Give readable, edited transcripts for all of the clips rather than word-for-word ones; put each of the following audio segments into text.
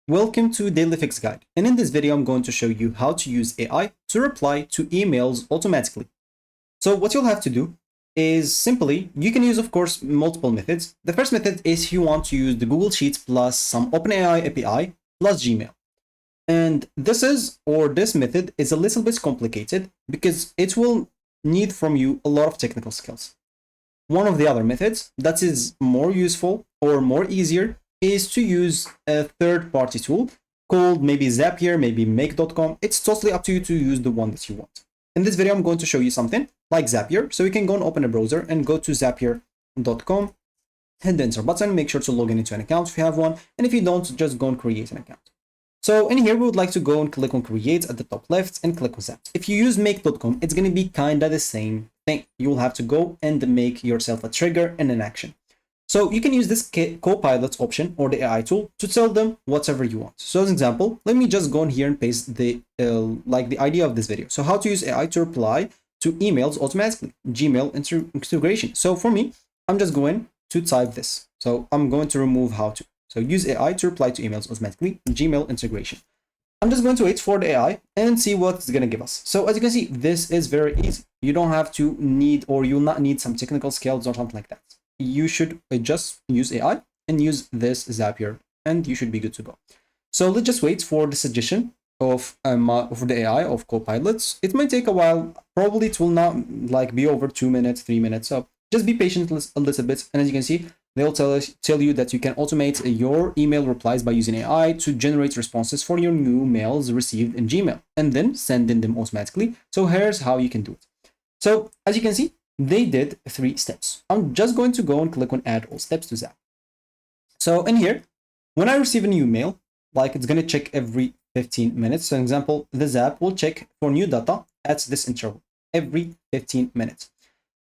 Welcome to Daily Fix Guide, and in this video I'm going to show you how to use AI to reply to emails automatically. So what you'll have to do is simply, you can use of course multiple methods. The first method is if you want to use the Google Sheets plus some OpenAI API plus Gmail. And this method is a little bit complicated because it will need from you a lot of technical skills. One of the other methods that is more useful or more easier is to use a third-party tool called maybe Zapier, maybe Make.com. It's totally up to you to use the one that you want. In this video, I'm going to show you something like Zapier. So you can go and open a browser and go to Zapier.com, hit the enter button, make sure to log in into an account if you have one. And if you don't, just go and create an account. So in here, we would like to go and click on create at the top left and click on that. If you use Make.com, it's going to be kind of the same thing. You'll have to go and make yourself a trigger and an action. So you can use this Copilot option or the AI tool to tell them whatever you want. So as an example, let me just go in here and paste the idea of this video. So how to use AI to reply to emails automatically, Gmail integration. So for me, I'm just going to type this. So I'm going to remove how to. So use AI to reply to emails automatically, Gmail integration. I'm just going to wait for the AI and see what it's going to give us. So as you can see, this is very easy. You don't have to need, or you'll not need some technical skills or something like that. You should just use AI and use this Zapier and you should be good to go. So let's just wait for the suggestion of for the AI of Copilots. It might take a while. Probably it will not be over 2 minutes, 3 minutes. So just be patient a little bit. And as you can see, they'll tell you that you can automate your email replies by using AI to generate responses for your new mails received in Gmail and then sending them automatically. So here's how you can do it. So as you can see, they did 3 steps. I'm just going to go and click on add all steps to Zap. So in here, when I receive a new mail, it's going to check every 15 minutes. So for example, the Zap will check for new data at this interval every 15 minutes.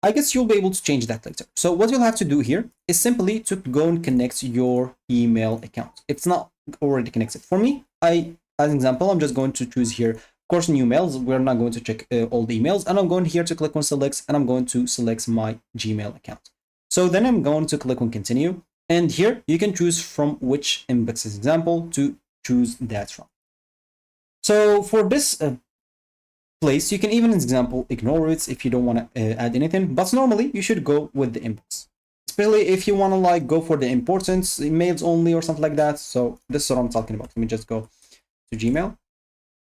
I guess you'll be able to change that later. So what you'll have to do here is simply to go and connect your email account. It's not already connected. For me, as an example, I'm just going to choose here, of course, new mails. We're not going to check all the emails. And I'm going here to click on select, and I'm going to select my Gmail account. So then I'm going to click on continue. And here you can choose from which inbox example to choose that from. So for this place, you can even, as example, ignore it if you don't want to add anything, but normally you should go with the inbox, especially if you want to go for the importance emails only or something like that. So this is what I'm talking about. Let me just go to Gmail.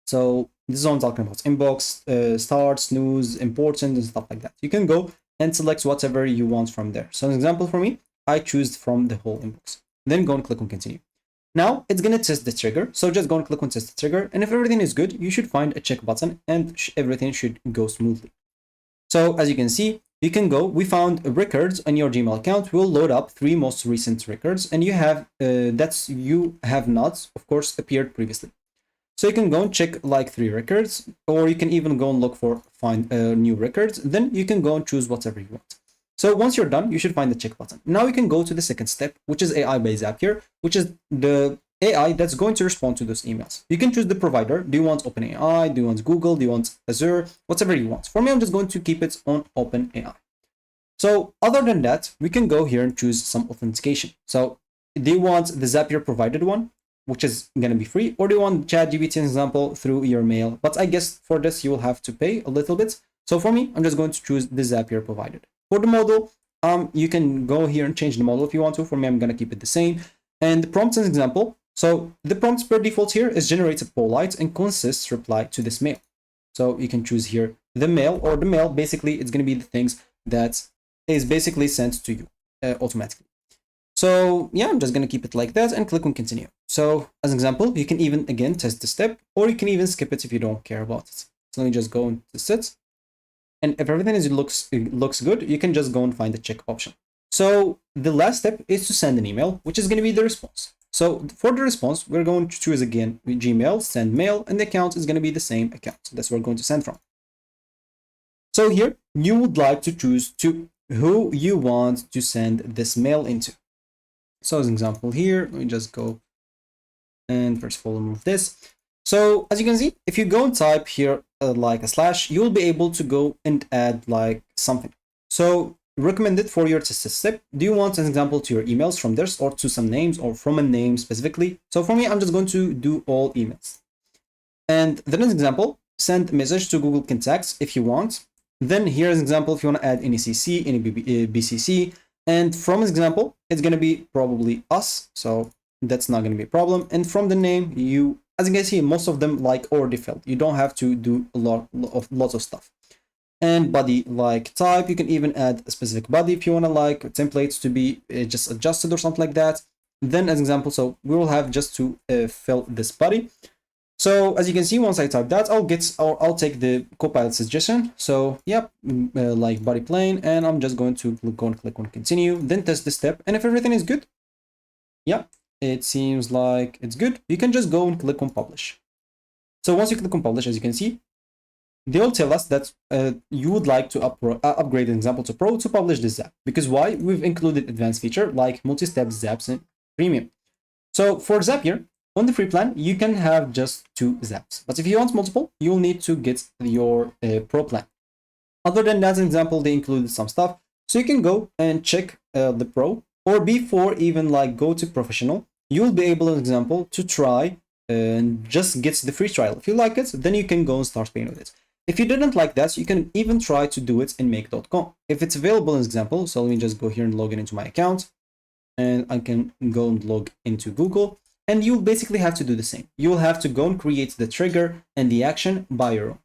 So this is what I'm talking about: inbox, start, snooze, important, and stuff like that. You can go and select whatever you want from there. So an example for me, I choose from the whole inbox, then go and click on continue. Now it's going to test the trigger. So just go and click on test the trigger. And if everything is good, you should find a check button and everything should go smoothly. So as you can see, you can go, we found records on your Gmail account. We'll load up 3 most recent records and you have, you have not, of course, appeared previously. So you can go and check 3 records, or you can even go and look for find new records. Then you can go and choose whatever you want. So once you're done, you should find the check button. Now you can go to the second step, which is AI by Zapier, which is the AI that's going to respond to those emails. You can choose the provider. Do you want OpenAI? Do you want Google? Do you want Azure? Whatever you want. For me, I'm just going to keep it on OpenAI. So other than that, we can go here and choose some authentication. So do you want the Zapier provided one, which is going to be free, or do you want ChatGPT, example, through your mail? But I guess for this, you will have to pay a little bit. So for me, I'm just going to choose the Zapier provided. For the model, you can go here and change the model if you want to. For me, I'm going to keep it the same. And the prompts, as example. So the prompts per default here is generate a polite and concise reply to this mail. So you can choose here the mail, or the mail. Basically, it's going to be the things that is basically sent to you automatically. So yeah, I'm just going to keep it like that and click on continue. So as an example, you can even, again, test the step, or you can even skip it if you don't care about it. So let me just go and test it. And if everything looks good, you can just go and find the check option. So the last step is to send an email, which is going to be the response. So for the response, we're going to choose again Gmail, send mail, and the account is going to be the same account. That's where we're going to send from. So here, you would like to choose who you want to send this mail into. So as an example here, let me just go and first of all remove this. So as you can see, if you go and type here a slash, you'll be able to go and add something. So recommend it for your test step. Do you want an example to your emails from this, or to some names, or from a name specifically? So for me, I'm just going to do all emails. And the next example, send a message to Google Contacts if you want. Then here's an example if you want to add any CC, any BCC. And from this example, it's going to be probably us. So that's not going to be a problem. And from the name, as you can see, most of them like already filled. You don't have to do lots of stuff. And body like type, you can even add a specific body if you want to like templates to be just adjusted or something like that. Then as an example, so we will have just to fill this body. So as you can see, once I type that, I'll take the Copilot suggestion. So yep, like body plane, and I'm just going to go and click on continue, then test the step. And if everything is good, yeah, it seems like it's good. You can just go and click on publish. So once you click on publish, as you can see, they will tell us that you would like to upgrade an example to Pro to publish this Zap. Because why? We've included advanced feature like multi-step Zaps and Premium. So for Zapier, on the free plan, you can have just 2 Zaps. But if you want multiple, you'll need to get your Pro plan. Other than that, as an example, they included some stuff. So you can go and check the Pro, or before even like go to Professional, you'll be able, as an example, to try and just get the free trial. If you like it, then you can go and start paying with it. If you didn't like that, you can even try to do it in make.com. If it's available, as an example, so let me just go here and log in into my account, and I can go and log into Google. And you'll basically have to do the same. You'll have to go and create the trigger and the action by your own.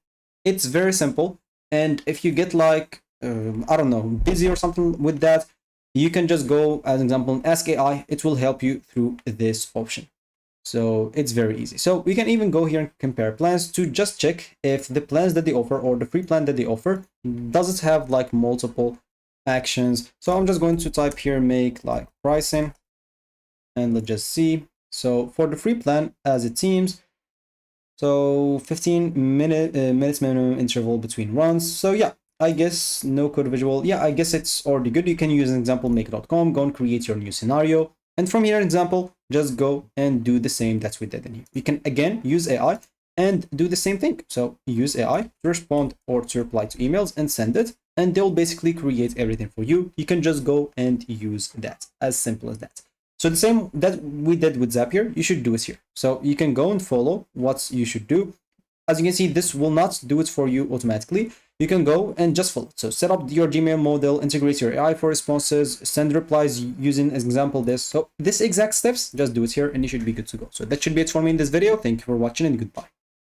It's very simple. And if you get like, I don't know, busy or something with that, you can just go, as an example, and ask AI. It will help you through this option. So it's very easy. So we can even go here and compare plans to just check if the plans that they offer, or the free plan that they offer, does it have like multiple actions. So I'm just going to type here, make like pricing, and let's just see. So for the free plan, as it seems, so 15 minutes minimum interval between runs. So yeah, I guess no code visual. Yeah, I guess it's already good. You can use an example make.com, go and create your new scenario. And from here, example, just go and do the same that we did in here. You can again use AI and do the same thing. So use AI to respond or to reply to emails and send it, and they'll basically create everything for you. You can just go and use that, as simple as that. So the same that we did with Zapier, you should do it here. So you can go and follow what you should do. As you can see, this will not do it for you automatically. You can go and just follow. So set up your Gmail model, integrate your AI for responses, send replies using, as example, this. So this exact steps, just do it here and you should be good to go. So that should be it for me in this video. Thank you for watching and goodbye.